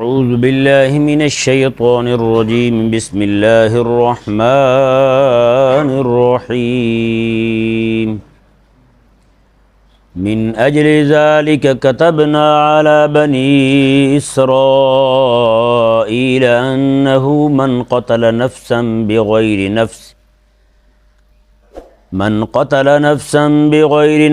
اعوذ باللہ من الشیطان الرجیم بسم اللہ الرحمن الرحیم من اجل ذلك كتبنا على بني اسرائيل انه من قتل نفسا بغير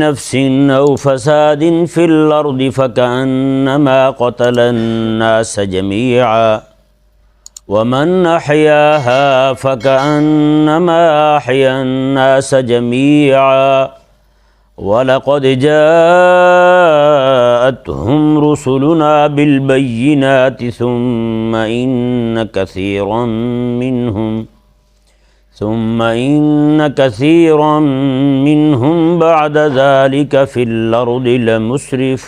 نفس او فساد في الارض فكأنما قتل الناس جميعا ومن احياها فكأنما احيا الناس جميعا وَلَقَدْ جَاءَتْهُمْ رُسُلُنَا بِالْبَيِّنَاتِ ثُمَّ إِنَّ كَثِيرًا مِّنْهُمْ بَعْدَ ذَلِكَ فِي الْأَرْضِ لَمُسْرِفُونَ۔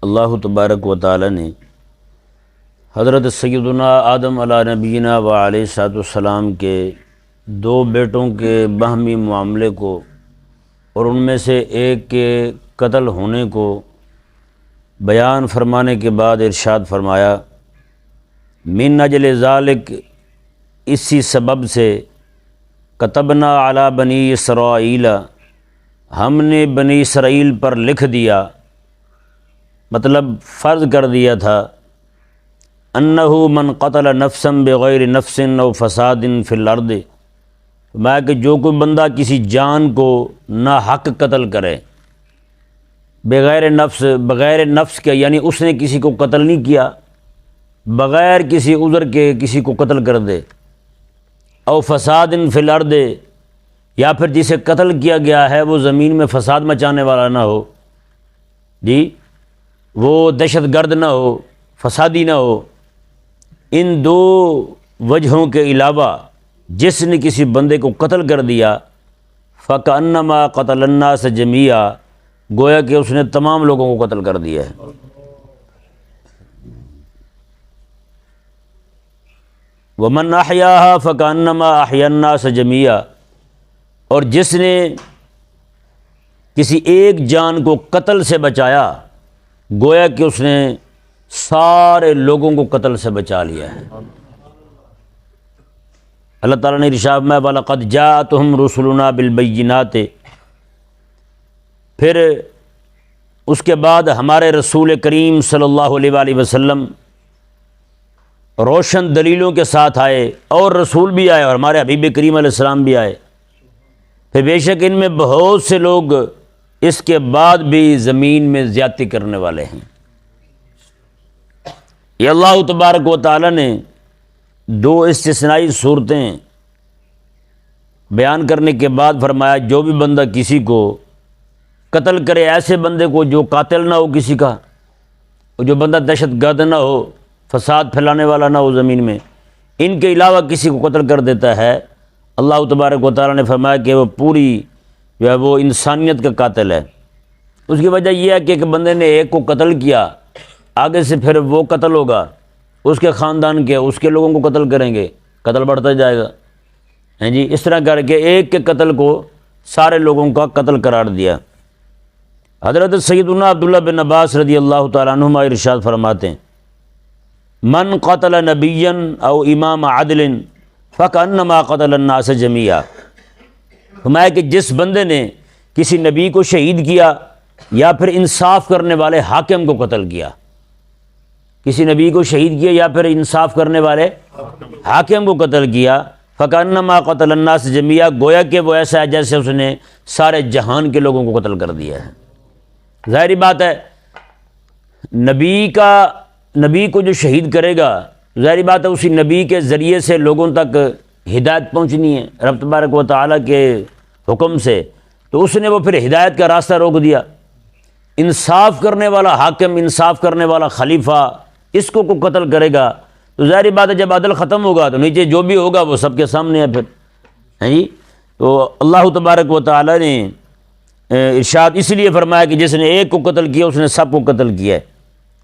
اللہ تبارک و تعالی نے حضرت سیدنا آدم علیہ نبینا و علیہ السلام کے دو بیٹوں کے باہمی معاملے کو اور ان میں سے ایک کے قتل ہونے کو بیان فرمانے کے بعد ارشاد فرمایا من اجل ذالک، اسی سبب سے کتبنا علی بنی اسرائیل، ہم نے بنی اسرائیل پر لکھ دیا، مطلب فرض کر دیا تھا، انہ من قتل نفسا بغیر نفس او فساد فی الارض، میں کہ جو کوئی بندہ کسی جان کو ناحق قتل کرے، بغیر نفس کے یعنی اس نے کسی کو قتل نہیں کیا، بغیر کسی عذر کے کسی کو قتل کر دے، او فساد فی الارض، یا پھر جسے قتل کیا گیا ہے وہ زمین میں فساد مچانے والا نہ ہو، جی وہ دہشت گرد نہ ہو، فسادی نہ ہو، ان دو وجہوں کے علاوہ جس نے کسی بندے کو قتل کر دیا فَكَأَنَّمَا قَتَلَ النَّاسَ جَمِيعًا، گویا کہ اس نے تمام لوگوں کو قتل کر دیا ہے۔ وَمَنْ أَحْيَاهَا فَكَأَنَّمَا أَحْيَا النَّاسَ جَمِيعًا، اور جس نے کسی ایک جان کو قتل سے بچایا گویا کہ اس نے سارے لوگوں کو قتل سے بچا لیا ہے۔ اللہ تعالیٰ نے ارشاد میں وَلَقَدْ جَاءَتْهُمْ رُسُلُنَا بِالْبَيِّنَاتِ، پھر اس کے بعد ہمارے رسول کریم صلی اللہ علیہ وآلہ وسلم روشن دلیلوں کے ساتھ آئے، اور رسول بھی آئے اور ہمارے حبیب کریم علیہ السلام بھی آئے، پھر بے شک ان میں بہت سے لوگ اس کے بعد بھی زمین میں زیادتی کرنے والے ہیں۔ یہ اللہ تبارک و تعالی نے دو استثنائی صورتیں بیان کرنے کے بعد فرمایا جو بھی بندہ کسی کو قتل کرے، ایسے بندے کو جو قاتل نہ ہو کسی کا، جو بندہ دہشت گرد نہ ہو، فساد پھیلانے والا نہ ہو زمین میں، ان کے علاوہ کسی کو قتل کر دیتا ہے، اللہ تبارک و تعالی نے فرمایا کہ وہ پوری جو ہے وہ انسانیت کا قاتل ہے۔ اس کی وجہ یہ ہے کہ ایک بندے نے ایک کو قتل کیا، آگے سے پھر وہ قتل ہوگا، اس کے خاندان کے اس کے لوگوں کو قتل کریں گے، قتل بڑھتا جائے گا، ہیں جی، اس طرح کر کے ایک کے قتل کو سارے لوگوں کا قتل قرار دیا۔ حضرت سیدنا عبداللہ بن عباس رضی اللہ تعالیٰ عنہما ارشاد فرماتے ہیں من قتل نبیا او امام عدل فکأنما قتل الناس جميعا، فرمایا کہ جس بندے نے کسی نبی کو شہید کیا یا پھر انصاف کرنے والے حاکم کو قتل کیا، کسی نبی کو شہید کیا یا پھر انصاف کرنے والے حاکم کو قتل کیا، فَكَأَنَّمَا قَتَلَ النَّاسَ جَمِيعًا، گویا کہ وہ ایسا ہے جیسے اس نے سارے جہان کے لوگوں کو قتل کر دیا ہے۔ ظاہری بات ہے نبی کو جو شہید کرے گا، ظاہری بات ہے اسی نبی کے ذریعے سے لوگوں تک ہدایت پہنچنی ہے رب تبارک و تعالیٰ کے حکم سے، تو اس نے وہ پھر ہدایت کا راستہ روک دیا۔ انصاف کرنے والا حاکم، انصاف کرنے والا خلیفہ اس کو قتل کرے گا تو ظاہری بات ہے جب عدل ختم ہوگا تو نیچے جو بھی ہوگا وہ سب کے سامنے ہے پھر، ہیں جی۔ تو اللہ تبارک و تعالی نے ارشاد اس لیے فرمایا کہ جس نے ایک کو قتل کیا اس نے سب کو قتل کیا ہے،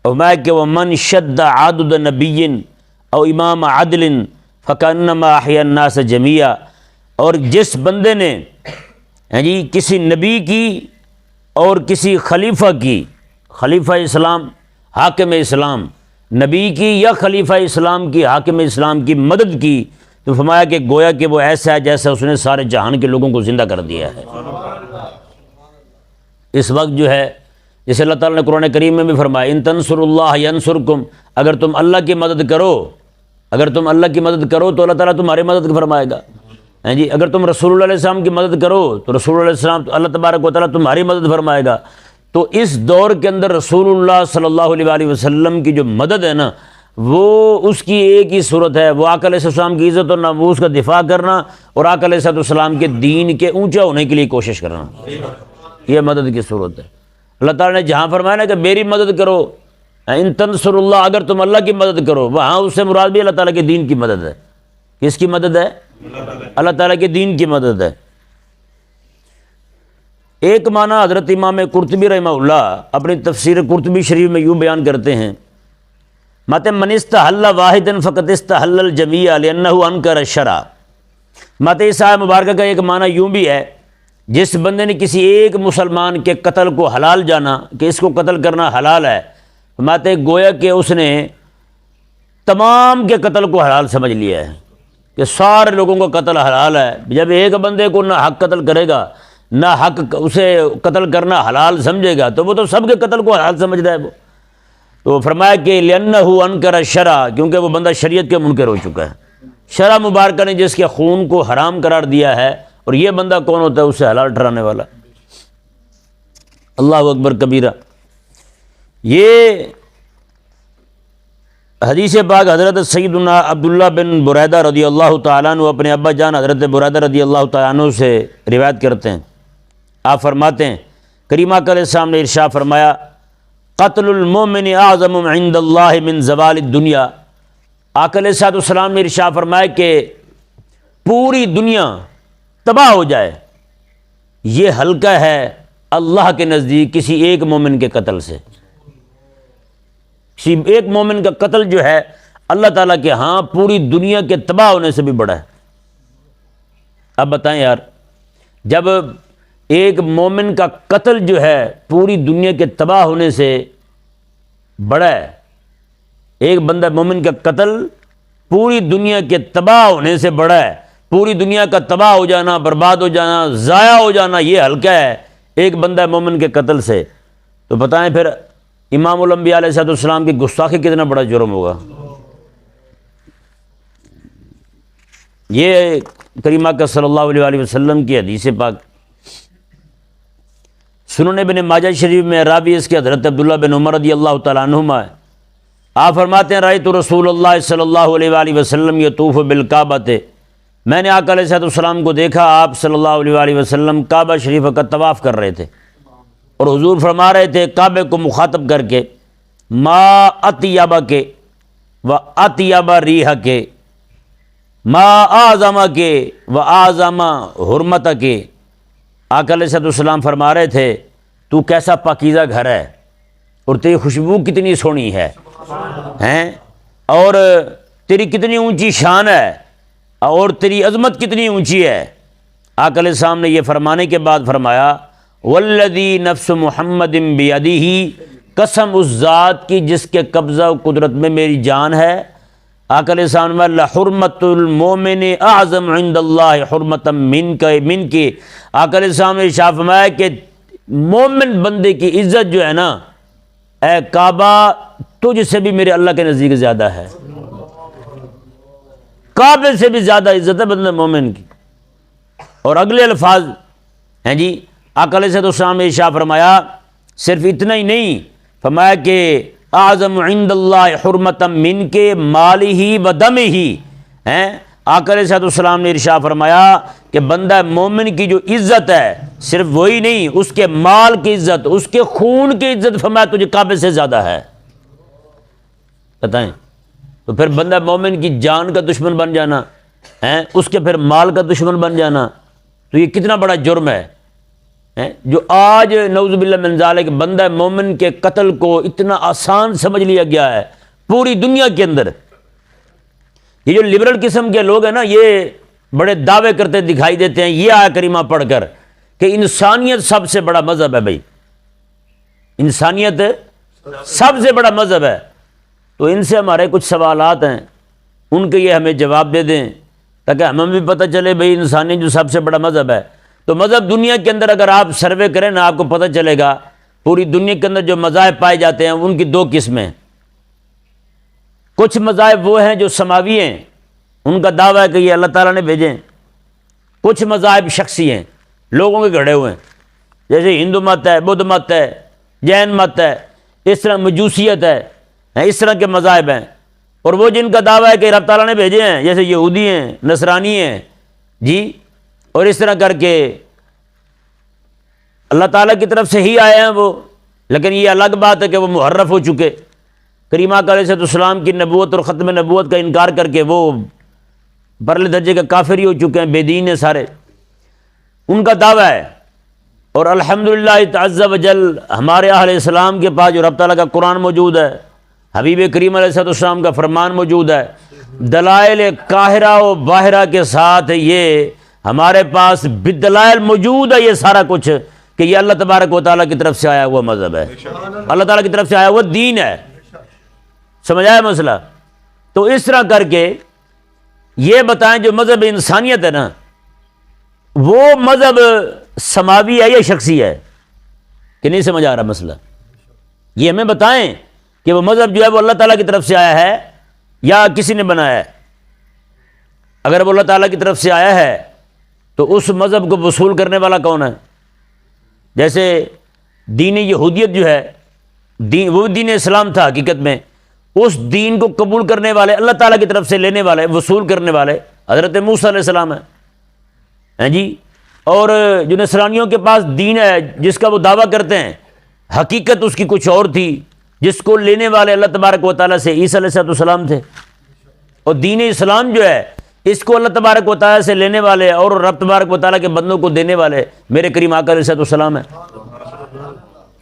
اور فرمایا کہ وَمَنْ شَدَّ عَضُدَ نَبِيٍّ او امام عدل فَكَأَنَّمَا أَحْيَا النَّاسَ جَمِيعًا، اور جس بندے نے کسی نبی کی اور کسی خلیفہ کی، خلیفہ اسلام حاکم اسلام، نبی کی یا خلیفہ اسلام کی حاکم اسلام کی مدد کی، تو فرمایا کہ گویا کہ وہ ایسا ہے جیسا اس نے سارے جہان کے لوگوں کو زندہ کر دیا ہے۔ اس وقت جو ہے جسے اللہ تعالیٰ نے قرآن کریم میں بھی فرمایا ان تنصروا اللہ ینصرکم، اگر تم اللہ کی مدد کرو، اگر تم اللہ کی مدد کرو تو اللہ تعالیٰ تمہاری مدد فرمائے گا۔ اگر تم رسول اللہ علیہ السلام کی مدد کرو تو رسول اللہ علیہ السلام اللہ تبارک و تعالیٰ تمہاری مدد فرمائے گا۔ تو اس دور کے اندر رسول اللہ صلی اللہ علیہ وآلہ وسلم کی جو مدد ہے نا، وہ اس کی ایک ہی صورت ہے، وہ آقا علیہ السلام کی عزت اور ناموس کا دفاع کرنا اور آقا علیہ السلام کے دین کے اونچا ہونے کے لیے کوشش کرنا، یہ مدد کی صورت ہے۔ اللہ تعالیٰ نے جہاں فرمایا نا کہ میری مدد کرو، ان تنصر اللہ، اگر تم اللہ کی مدد کرو، وہاں اس سے مراد بھی اللہ تعالیٰ کے دین کی مدد ہے۔ کس کی مدد ہے؟ اللہ تعالیٰ کے دین کی مدد ہے۔ ایک معنی حضرت امام قرطبی رحمہ اللہ اپنی تفسیر قرطبی شریف میں یوں بیان کرتے ہیں، مت من استحل واحدا فقد استحل الجمیع لانہ انکر الشرع۔ مت اس آیت مبارکہ کا ایک معنی یوں بھی ہے، جس بندے نے کسی ایک مسلمان کے قتل کو حلال جانا کہ اس کو قتل کرنا حلال ہے، ماتے گویا کہ اس نے تمام کے قتل کو حلال سمجھ لیا ہے کہ سارے لوگوں کو قتل حلال ہے۔ جب ایک بندے کو نہ حق قتل کرے گا نہ حق اسے قتل کرنا حلال سمجھے گا تو وہ تو سب کے قتل کو حلال سمجھ رہا ہے وہ۔ تو فرمایا کہ لأنہ انکر الشرع، کیونکہ وہ بندہ شریعت کے منکر ہو چکا ہے۔ شرع مبارکہ نے جس کے خون کو حرام قرار دیا ہے، اور یہ بندہ کون ہوتا ہے؟ اسے حلال ٹھہرانے والا۔ اللہ اکبر کبیرہ۔ یہ حدیث پاک حضرت سیدنا عبداللہ بن بریدہ رضی اللہ تعالیٰ عنہ اپنے ابا جان حضرت بریدہ رضی اللہ تعالیٰ عنہ سے روایت کرتے ہیں۔ آپ فرماتے ہیں کریم آقا علیہ السلام نے ارشاد فرمایا قتل المؤمن اعظم عند اللہ من زوال الدنیا۔ آقا علیہ السلام نے ارشاد فرمایا کہ پوری دنیا تباہ ہو جائے، یہ ہلکا ہے اللہ کے نزدیک کسی ایک مومن کے قتل سے۔ کسی ایک مومن کا قتل جو ہے اللہ تعالیٰ کے ہاں پوری دنیا کے تباہ ہونے سے بھی بڑا ہے۔ اب بتائیں یار، جب ایک مومن کا قتل جو ہے پوری دنیا کے تباہ ہونے سے بڑا ہے، ایک بندہ مومن کا قتل پوری دنیا کے تباہ ہونے سے بڑا ہے، پوری دنیا کا تباہ ہو جانا، برباد ہو جانا، ضائع ہو جانا یہ ہلکا ہے ایک بندہ مومن کے قتل سے، تو بتائیں پھر امام الانبیاء علیہ السلام کی گستاخی کتنا بڑا جرم ہوگا۔ یہ کریم آقا صلی اللہ علیہ وآلہ وسلم کی حدیث پاک سنن ابن ماجہ شریف میں راوی اس کے حضرت عبداللہ بن عمر رضی اللہ تعالیٰ عنہما ہے۔ آپ فرماتے ہیں رأیت رسول اللہ صلی اللہ علیہ وآلہ وسلم یطوف بالکعبہ، میں نے آقا علیہ السلام کو دیکھا آپ صلی اللہ علیہ وآلہ وسلم کعبہ شریف کا طواف کر رہے تھے، اور حضور فرما رہے تھے کعبے کو مخاطب کر کے ما اطیبہ کے و اطیبہ ریحہ کے، ما اعظم کے و اعظم حرمت کے۔ آقا علیہ السلام فرما رہے تھے تو کیسا پاکیزہ گھر ہے اور تیری خوشبو کتنی سونی ہے ہیں، اور تیری کتنی اونچی شان ہے اور تیری عظمت کتنی اونچی ہے۔ آقا علیہ السلام نے یہ فرمانے کے بعد فرمایا والذی نفس محمد بیدہ، قسم اس ذات کی جس کے قبضہ و قدرت میں میری جان ہے۔ آقا علیہ السلام نے لحرمت المومن اعظم عند اللہ حرمتا من کے، آقا علیہ السلام نے ارشاد فرمایا کہ مومن بندے کی عزت جو ہے نا، اے کعبہ تجھ سے بھی میرے اللہ کے نزدیک زیادہ ہے، کعبے سے بھی زیادہ عزت ہے بندہ مومن کی۔ اور اگلے الفاظ ہیں جی آقا علیہ السلام نے ارشاد فرمایا صرف اتنا ہی نہیں، فرمایا کہ اعظم عند اللہ حرمتا من کے مالہ و دمہ ہیں۔ آقا علیہ السلام نے ارشاد فرمایا کہ بندہ مومن کی جو عزت ہے صرف وہی نہیں، اس کے مال کی عزت، اس کے خون کی عزت فرمایا تجھے کعبے سے زیادہ ہے۔ بتائیں تو پھر بندہ مومن کی جان کا دشمن بن جانا ہے، اس کے پھر مال کا دشمن بن جانا، تو یہ کتنا بڑا جرم ہے جو آج نعوذ باللہ من ذالک بندہ مومن کے قتل کو اتنا آسان سمجھ لیا گیا ہے پوری دنیا کے اندر۔ یہ جو لبرل قسم کے لوگ ہیں نا، یہ بڑے دعوے کرتے دکھائی دیتے ہیں یہ آیت کریمہ پڑھ کر کہ انسانیت سب سے بڑا مذہب ہے بھائی، انسانیت سب سے بڑا مذہب ہے۔ تو ان سے ہمارے کچھ سوالات ہیں، ان کے یہ ہمیں جواب دے دیں تاکہ ہمیں بھی پتہ چلے بھئی انسانیت جو سب سے بڑا مذہب ہے۔ تو مذہب دنیا کے اندر اگر آپ سروے کریں نا، آپ کو پتہ چلے گا پوری دنیا کے اندر جو مذاہب پائے جاتے ہیں ان کی دو قسمیں۔ کچھ مذاہب وہ ہیں جو سماوی ہیں، ان کا دعویٰ ہے کہ یہ اللہ تعالیٰ نے بھیجے ہیں۔ کچھ مذاہب شخصی ہیں، لوگوں کے گھڑے ہوئے ہیں، جیسے ہندو مت ہے، بدھ مت ہے، جین مت ہے، اس طرح مجوسیت ہے، اس طرح کے مذاہب ہیں۔ اور وہ جن کا دعویٰ ہے کہ رب تعالیٰ نے بھیجے ہیں، جیسے یہودی ہیں، نصرانی ہیں جی، اور اس طرح کر کے اللہ تعالیٰ کی طرف سے ہی آئے ہیں وہ، لیکن یہ الگ بات ہے کہ وہ محرف ہو چکے، کریم آقا علیہ السلام کی نبوت اور ختم نبوت کا انکار کر کے وہ پرلے درجے کے کافر ہی ہو چکے ہیں، بے دین ہیں سارے، ان کا دعویٰ ہے۔ اور الحمدللہ عز وجل ہمارے اہل اسلام کے پاس جو رب تعالیٰ کا قرآن موجود ہے، حبیب کریم علیہ السلام کا فرمان موجود ہے، دلائل قاہرہ و باہرہ کے ساتھ یہ ہمارے پاس بالدلائل موجود ہے یہ سارا کچھ، کہ یہ اللہ تبارک و تعالیٰ کی طرف سے آیا ہوا مذہب ہے، اللہ تعالیٰ کی طرف سے آیا ہوا دین ہے۔ سمجھ آیا مسئلہ؟ تو اس طرح کر کے یہ بتائیں جو مذہب انسانیت ہے نا، وہ مذہب سماوی ہے یا شخصی ہے؟ کہ نہیں سمجھ آ رہا مسئلہ؟ یہ ہمیں بتائیں کہ وہ مذہب جو ہے وہ اللہ تعالیٰ کی طرف سے آیا ہے یا کسی نے بنایا ہے۔ اگر وہ اللہ تعالیٰ کی طرف سے آیا ہے تو اس مذہب کو وصول کرنے والا کون ہے؟ جیسے دین یہودیت جو ہے، وہ دین اسلام تھا حقیقت میں، اس دین کو قبول کرنے والے، اللہ تعالیٰ کی طرف سے لینے والے، وصول کرنے والے حضرت موسیٰ علیہ السلام ہیں جی۔ اور جو نصرانیوں کے پاس دین ہے جس کا وہ دعویٰ کرتے ہیں، حقیقت اس کی کچھ اور تھی، جس کو لینے والے اللہ تبارک و تعالیٰ سے عیسیٰ علیہ السلام تھے۔ اور دین اسلام جو ہے اس کو اللہ تبارک و تعالیٰ سے لینے والے اور رب تبارک و تعالیٰ کے بندوں کو دینے والے میرے کریم آقا علیہ السلام ہیں۔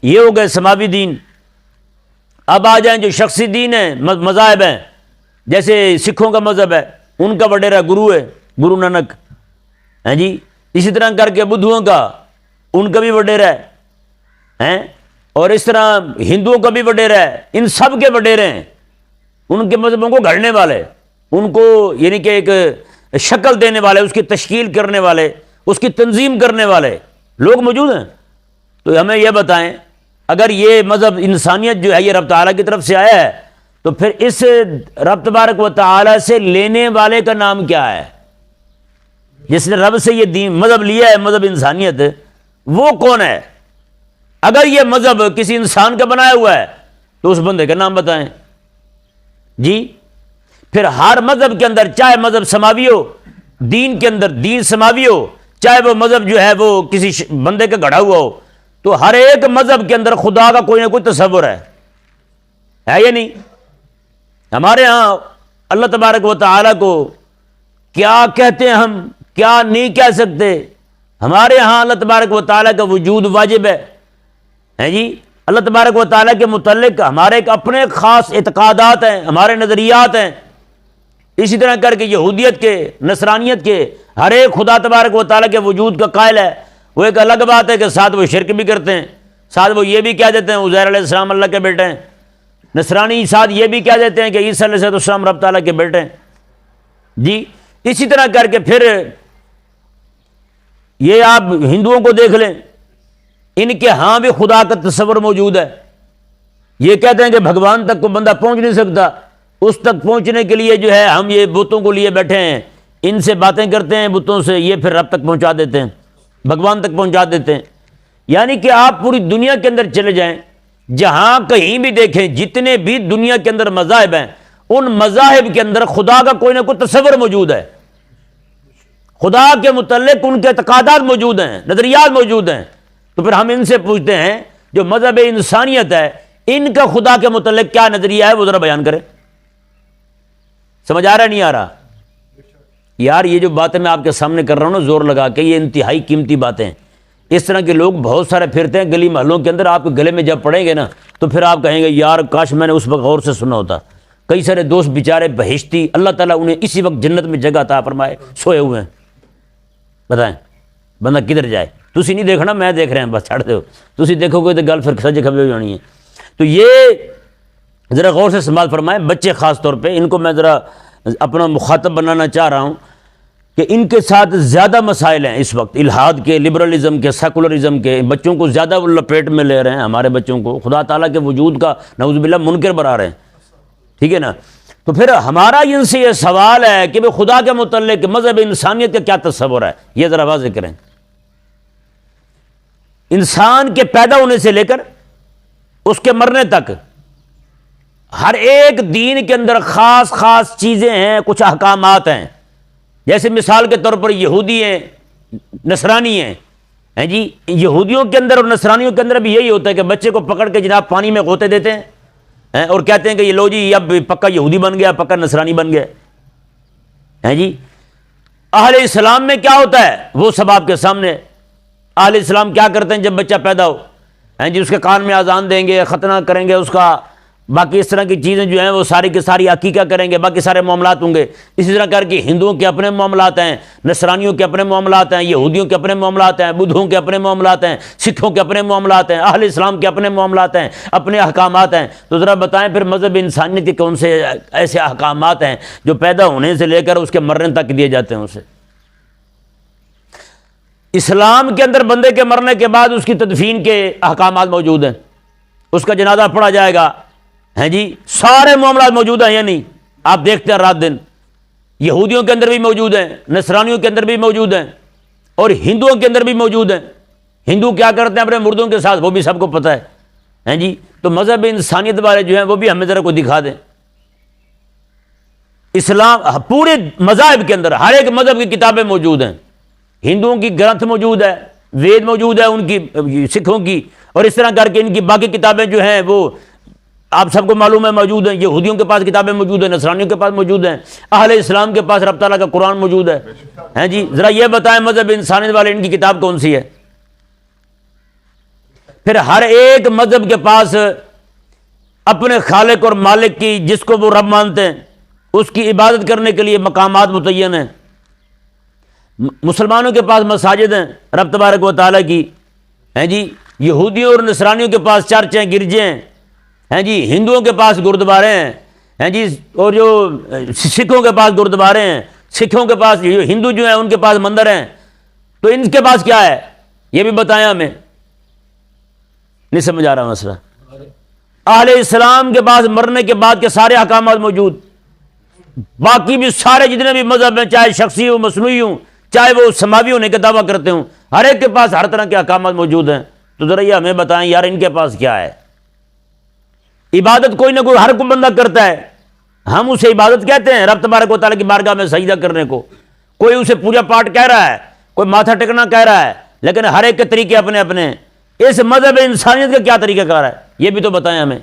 یہ ہو گئے سماوی دین۔ اب آ جائیں جو شخصی دین ہیں، مذاہب ہیں، جیسے سکھوں کا مذہب ہے، ان کا وڈیرا گرو ہے، گرو نانک ہیں جی۔ اسی طرح کر کے بدھوؤں کا، ان کا بھی وڈیرا ہے، اور اس طرح ہندوؤں کا بھی وڈیرا ہے، ان سب کے وڈیرے ہیں، ان کے مذہبوں کو گھڑنے والے، ان کو یعنی کہ ایک شکل دینے والے، اس کی تشکیل کرنے والے، اس کی تنظیم کرنے والے لوگ موجود ہیں۔ تو ہمیں یہ بتائیں اگر یہ مذہب انسانیت جو ہے یہ رب تعالیٰ کی طرف سے آیا ہے تو پھر اس رب تبارک و تعالیٰ سے لینے والے کا نام کیا ہے؟ جس نے رب سے یہ دین مذہب لیا ہے، مذہب انسانیت، وہ کون ہے؟ اگر یہ مذہب کسی انسان کا بنایا ہوا ہے تو اس بندے کا نام بتائیں جی۔ پھر ہر مذہب کے اندر، چاہے مذہب سماوی ہو، دین کے اندر دین سماوی ہو، چاہے وہ مذہب جو ہے وہ کسی بندے کا گھڑا ہوا ہو، تو ہر ایک مذہب کے اندر خدا کا کوئی نہ کوئی تصور ہے یا نہیں؟ ہمارے ہاں اللہ تبارک و تعالیٰ کو کیا کہتے ہیں ہم، کیا نہیں کہہ سکتے؟ ہمارے ہاں اللہ تبارک و تعالیٰ کا وجود واجب ہے جی۔ اللہ تبارک و تعالیٰ کے متعلق ہمارے ایک اپنے خاص اعتقادات ہیں، ہمارے نظریات ہیں۔ اسی طرح کر کے یہودیت کے، نصرانیت کے، ہر ایک خدا تبارک و تعالیٰ کے وجود کا قائل ہے۔ وہ ایک الگ بات ہے کہ ساتھ وہ شرک بھی کرتے ہیں، ساتھ وہ یہ بھی کہہ دیتے ہیں عزیر علیہ السلام اللہ کے بیٹے ہیں، نصرانی ساتھ یہ بھی کہہ دیتے ہیں کہ عیسیٰ علیہ السلام رب تعالیٰ کے بیٹے ہیں جی۔ اسی طرح کر کے پھر یہ آپ ہندوؤں کو دیکھ لیں، ان کے ہاں بھی خدا کا تصور موجود ہے۔ یہ کہتے ہیں کہ بھگوان تک کو بندہ پہنچ نہیں سکتا، اس تک پہنچنے کے لیے جو ہے ہم یہ بتوں کو لیے بیٹھے ہیں، ان سے باتیں کرتے ہیں بتوں سے، یہ پھر رب تک پہنچا دیتے ہیں، بھگوان تک پہنچا دیتے ہیں۔ یعنی کہ آپ پوری دنیا کے اندر چلے جائیں، جہاں کہیں بھی دیکھیں، جتنے بھی دنیا کے اندر مذاہب ہیں، ان مذاہب کے اندر خدا کا کوئی نہ کوئی تصور موجود ہے، خدا کے متعلق ان کے اعتقادات موجود ہیں، نظریات موجود ہیں۔ تو پھر ہم ان سے پوچھتے ہیں جو مذہب انسانیت ہے، ان کا خدا کے متعلق کیا نظریہ ہے، وہ ذرا بیان کریں۔ سمجھ آ رہا نہیں آ رہا؟ یار یہ جو باتیں میں آپ کے سامنے کر رہا ہوں نا زور لگا کے، یہ انتہائی قیمتی باتیں ہیں۔ اس طرح کے لوگ بہت سارے پھرتے ہیں گلی محلوں کے اندر، آپ کے گلے میں جب پڑیں گے نا تو پھر آپ کہیں گے یار کاش میں نے اس وقت غور سے سنا ہوتا، کئی سارے دوست بیچارے بہشتی، اللہ تعالیٰ انہیں اسی وقت جنت میں جگہ عطا فرمائے، سوئے ہوئے ہیں. بتائیں بندہ کدھر جائے؟ تسی نہیں دیکھنا، میں دیکھ رہے ہیں، بس چھڑ دو. تسی دیکھو گے تو گل پھر سجے کھبے ہو جانی ہے. تو یہ ذرا غور سے سماعت فرمائیں، بچے خاص طور پہ، ان کو میں ذرا اپنا مخاطب بنانا چاہ رہا ہوں کہ ان کے ساتھ زیادہ مسائل ہیں اس وقت، الحاد کے، لبرلزم کے، سیکولرزم کے. بچوں کو زیادہ وہ لپیٹ میں لے رہے ہیں، ہمارے بچوں کو خدا تعالیٰ کے وجود کا نعوذ باللہ منکر بنا رہے ہیں. ٹھیک ہے نا؟ تو پھر ہمارا ان سے یہ سوال ہے کہ خدا کے متعلق مذہب انسانیت کا کیا تصور ہے، یہ ذرا واضح کریں. انسان کے پیدا ہونے سے لے کر اس کے مرنے تک ہر ایک دین کے اندر خاص خاص چیزیں ہیں، کچھ احکامات ہیں. جیسے مثال کے طور پر یہودی ہیں، نصرانی ہیں جی. یہودیوں کے اندر اور نصرانیوں کے اندر بھی یہی ہوتا ہے کہ بچے کو پکڑ کے جناب پانی میں غوطے دیتے ہیں اور کہتے ہیں کہ یہ لو جی اب پکا یہودی بن گیا، پکا نصرانی بن گیا ہے جی. اہل اسلام میں کیا ہوتا ہے وہ سب آپ کے سامنے. اہل اسلام کیا کرتے ہیں جب بچہ پیدا ہو جی، اس کے کان میں اذان دیں گے، ختنہ کریں گے اس کا، باقی اس طرح کی چیزیں جو ہیں وہ ساری کی ساری عقیقہ کریں گے، باقی سارے معاملات ہوں گے. اسی طرح کر کے ہندوؤں کے اپنے معاملات ہیں، نصرانیوں کے اپنے معاملات ہیں، یہودیوں کے اپنے معاملات ہیں، بدھوں کے اپنے معاملات ہیں، سکھوں کے اپنے معاملات ہیں، اہل اسلام کے اپنے معاملات ہیں، اپنے احکامات ہیں. تو ذرا بتائیں پھر مذہب انسانیت کے کون سے ایسے احکامات ہیں جو پیدا ہونے سے لے کر اس کے مرنے تک دیے جاتے ہیں اسے؟ اسلام کے اندر بندے کے مرنے کے بعد اس کی تدفین کے احکامات موجود ہیں، اس کا جنازہ پڑھا جائے گا ہیں جی، سارے معاملات موجود ہیں یا نہیں؟ آپ دیکھتے ہیں رات دن. یہودیوں کے اندر بھی موجود ہیں، نصرانیوں کے اندر بھی موجود ہیں، اور ہندوؤں کے اندر بھی موجود ہیں. ہندو کیا کرتے ہیں اپنے مردوں کے ساتھ وہ بھی سب کو پتہ ہے ہیں جی. تو مذہب انسانیت والے جو ہیں وہ بھی ہمیں ذرا کو دکھا دیں. اسلام پورے مذاہب کے اندر ہر ایک مذہب کی کتابیں موجود ہیں. ہندوؤں کی گرنتھ موجود ہے، وید موجود ہے ان کی، سکھوں کی، اور اس طرح کر کے ان کی باقی کتابیں جو ہیں وہ آپ سب کو معلوم ہے موجود ہیں. یہودیوں کے پاس کتابیں موجود ہیں، نصرانیوں کے پاس موجود ہیں، اہل اسلام کے پاس رب تعالیٰ کا قرآن موجود ہے ہیں جی. ذرا یہ بتائیں مذہب انسانیت والے ان کی کتاب کون سی ہے؟ پھر ہر ایک مذہب کے پاس اپنے خالق اور مالک کی، جس کو وہ رب مانتے ہیں، اس کی عبادت کرنے کے لیے مقامات متعین ہیں. مسلمانوں کے پاس مساجد ہیں رب تبارک و تعالیٰ کی ہیں جی. یہودیوں اور نصرانیوں کے پاس چرچ ہیں، گرجے ہیں جی. ہندوؤں کے پاس گردوارے ہیں جی، اور جو سکھوں کے پاس گردوارے ہیں، سکھوں کے پاس ہندو جو ہیں ان کے پاس مندر ہیں. تو ان کے پاس کیا ہے یہ بھی بتایا ہمیں. نہیں سمجھ آ رہا مسئلہ؟ اہل اسلام کے پاس مرنے کے بعد کے سارے احکامات موجود. باقی بھی سارے جتنے بھی مذہب ہیں، چاہے شخصی ہوں، مصنوعی ہوں، چاہے وہ سماوی ہونے کا دعویٰ کرتے ہوں، ہر ایک کے پاس ہر طرح کے احکامات موجود ہیں. تو ذرا یہ ہمیں بتائیں یار ان کے پاس کیا ہے؟ عبادت کوئی نہ کوئی ہر کوئی بندہ کرتا ہے، ہم اسے عبادت کہتے ہیں رب تبارک و تعالیٰ کی بارگاہ میں سجدہ کرنے کو. کوئی اسے پوجا پاٹ کہہ رہا ہے، کوئی ماتھا ٹکنا کہہ رہا ہے، لیکن ہر ایک کے طریقے اپنے اپنے. اس مذہب انسانیت کا کیا طریقہ کار ہے یہ بھی تو بتائیں ہمیں.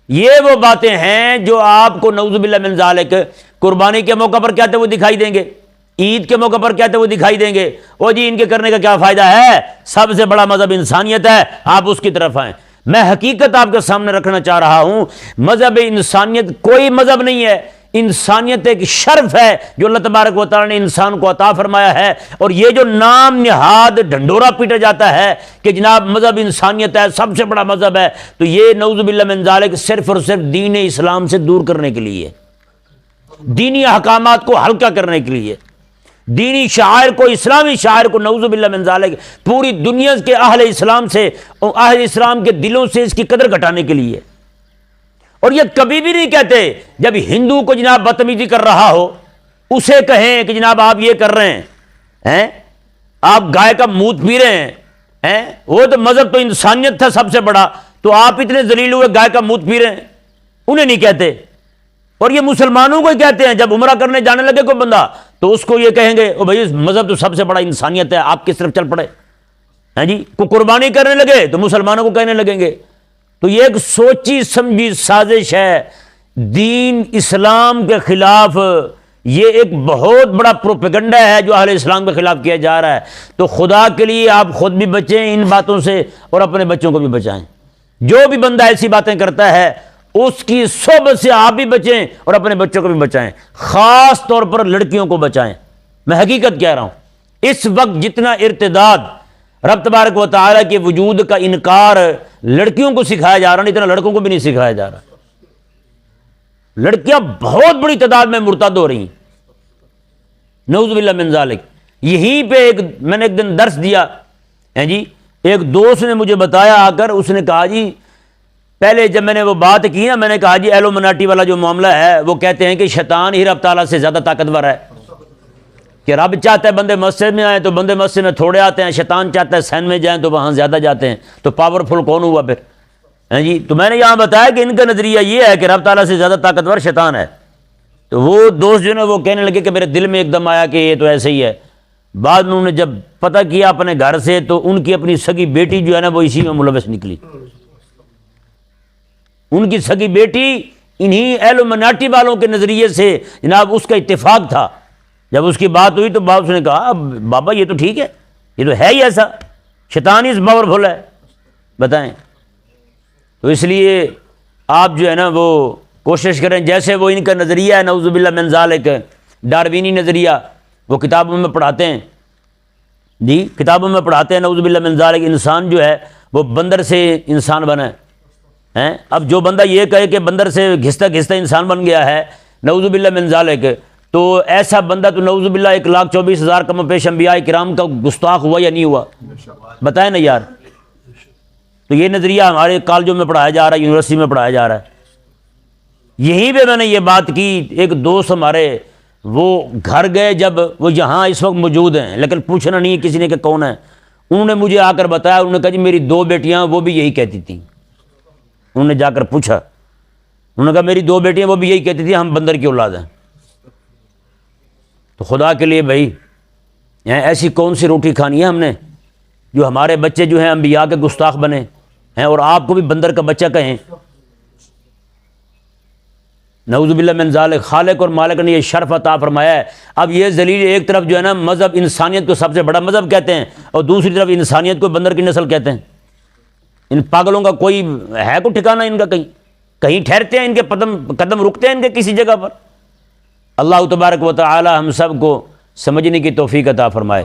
یہ وہ باتیں ہیں جو آپ کو نعوذ باللہ من ذالک قربانی کے موقع پر کہتے ہوئے دکھائی دیں گے، عید کے موقع پر کہتے ہوئے دکھائی دیں گے. او جی ان کے کرنے کا کیا فائدہ ہے؟ سب سے بڑا مذہب انسانیت ہے، آپ اس کی طرف آئیں. میں حقیقت آپ کے سامنے رکھنا چاہ رہا ہوں. مذہب انسانیت کوئی مذہب نہیں ہے، انسانیت ایک شرف ہے جو اللہ تبارک و تعالیٰ نے انسان کو عطا فرمایا ہے. اور یہ جو نام نہاد ڈھنڈورا پیٹا جاتا ہے کہ جناب مذہب انسانیت ہے، سب سے بڑا مذہب ہے، تو یہ نعوذ باللہ من ذالک صرف اور صرف دین اسلام سے دور کرنے کے لیے، دینی احکامات کو ہلکا کرنے کے لیے، دینی شاعر کو، اسلامی شاعر کو نعوذ باللہ من ذالک پوری دنیا کے اہل اسلام سے، اہل اسلام کے دلوں سے اس کی قدر گھٹانے کے لیے. اور یہ کبھی بھی نہیں کہتے جب ہندو کو جناب بدتمیزی کر رہا ہو اسے کہیں کہ جناب آپ یہ کر رہے ہیں، آپ گائے کا منہ پی رہے ہیں، وہ تو مذہب تو انسانیت تھا سب سے بڑا، تو آپ اتنے ذلیل ہوئے گائے کا منہ پی رہے ہیں. انہیں نہیں کہتے. اور یہ مسلمانوں کو ہی کہتے ہیں. جب عمرہ کرنے جانے لگے کوئی بندہ تو اس کو یہ کہیں گے او بھائی مذہب تو سب سے بڑا انسانیت ہے، آپ کس طرف چل پڑے ہیں جی. کو قربانی کرنے لگے تو مسلمانوں کو کہنے لگیں گے. تو یہ ایک سوچی سمجھی سازش ہے دین اسلام کے خلاف. یہ ایک بہت بڑا پروپیگنڈا ہے جو اہل اسلام کے خلاف کیا جا رہا ہے. تو خدا کے لیے آپ خود بھی بچیں ان باتوں سے اور اپنے بچوں کو بھی بچائیں. جو بھی بندہ ایسی باتیں کرتا ہے اس کی صحبت سے آپ بھی بچیں اور اپنے بچوں کو بھی بچائیں، خاص طور پر لڑکیوں کو بچائیں۔ میں حقیقت کہہ رہا ہوں، اس وقت جتنا ارتداد، رب تبارک و تعالیٰ کے وجود کا انکار لڑکیوں کو سکھایا جا رہا ہے، اتنا لڑکوں کو بھی نہیں سکھایا جا رہا۔ لڑکیاں بہت بڑی تعداد میں مرتد ہو رہی ہیں، نعوذ باللہ من ذالک۔ یہیں پہ میں نے ایک دن درس دیا ہے جی، ایک دوست نے مجھے بتایا آ کر، اس نے کہا جی پہلے جب میں نے وہ بات کی نا، میں نے کہا جی ایلومناٹی والا جو معاملہ ہے، وہ کہتے ہیں کہ شیطان ہی رب تعالیٰ سے زیادہ طاقتور ہے، کہ رب چاہتا ہے بندے مسجد میں آئیں تو بندے مسجد میں تھوڑے آتے ہیں، شیطان چاہتا ہے سین میں جائیں تو وہاں زیادہ جاتے ہیں، تو پاورفل کون ہوا پھر؟ جی تو میں نے یہاں بتایا کہ ان کا نظریہ یہ ہے کہ رب تعالیٰ سے زیادہ طاقتور شیطان ہے۔ تو وہ دوست جو ہے وہ کہنے لگے کہ میرے دل میں ایک دم آیا کہ یہ تو ایسے ہی ہے۔ بعد میں انہوں نے جب پتہ کیا اپنے گھر سے، تو ان کی اپنی سگی بیٹی جو ہے نا وہ اسی میں ملوث نکلی۔ ان کی سگی بیٹی انہی ایلومناٹی والوں کے نظریے سے جناب اس کا اتفاق تھا۔ جب اس کی بات ہوئی تو باپ نے کہا بابا یہ تو ٹھیک ہے، یہ تو ہے ہی ایسا، شیطان ہی پاورفل ہے، بتائیں۔ تو اس لیے آپ جو ہے نا وہ کوشش کریں، جیسے وہ ان کا نظریہ ہے نعوذ باللہ من ذالک، ڈاروینی نظریہ، وہ کتابوں میں پڑھاتے ہیں جی، کتابوں میں پڑھاتے ہیں نعوذ باللہ من ذالک، انسان جو ہے وہ بندر سے انسان بنا ہے۔ اب جو بندہ یہ کہے کہ بندر سے گھستا گھستا انسان بن گیا ہے نعوذ باللہ من ذالک، تو ایسا بندہ تو نعوذ باللہ 1,24,000 کم و بیش انبیاء کرام کا گستاخ ہوا یا نہیں ہوا؟ بتائیں نا یار۔ تو یہ نظریہ ہمارے کالجوں میں پڑھایا جا رہا ہے، یونیورسٹی میں پڑھایا جا رہا ہے۔ یہیں پہ میں نے یہ بات کی، ایک دوست ہمارے وہ گھر گئے، جب وہ یہاں اس وقت موجود ہیں لیکن پوچھنا نہیں کسی نے کہ کون ہے، انہوں نے مجھے آ کر بتایا، انہوں نے کہا جی میری 2 بیٹیاں وہ بھی یہی کہتی تھیں۔ انہوں نے جا کر پوچھا، انہوں نے کہا میری 2 بیٹیاں وہ بھی یہی کہتی تھیں ہم بندر کی اولاد ہیں۔ تو خدا کے لیے بھائی ایسی کون سی روٹی کھانی ہے ہم نے جو ہمارے بچے جو ہیں انبیاء کے گستاخ بنے ہیں اور آپ کو بھی بندر کا بچہ کہیں؟ نعوذ باللہ من ذالک۔ خالق اور مالک نے یہ شرف عطا فرمایا ہے۔ اب یہ ذلیل ایک طرف جو ہے نا مذہب انسانیت کو سب سے بڑا مذہب کہتے ہیں، اور دوسری طرف انسانیت کو بندر کی نسل کہتے ہیں۔ ان پاگلوں کا کوئی ہے کو ٹھکانا ان کا؟ کہیں ٹھہرتے ہیں ان کے قدم رکتے ہیں ان کے کسی جگہ پر؟ اللہ تبارک و تعالی ہم سب کو سمجھنے کی توفیق عطا فرمائے۔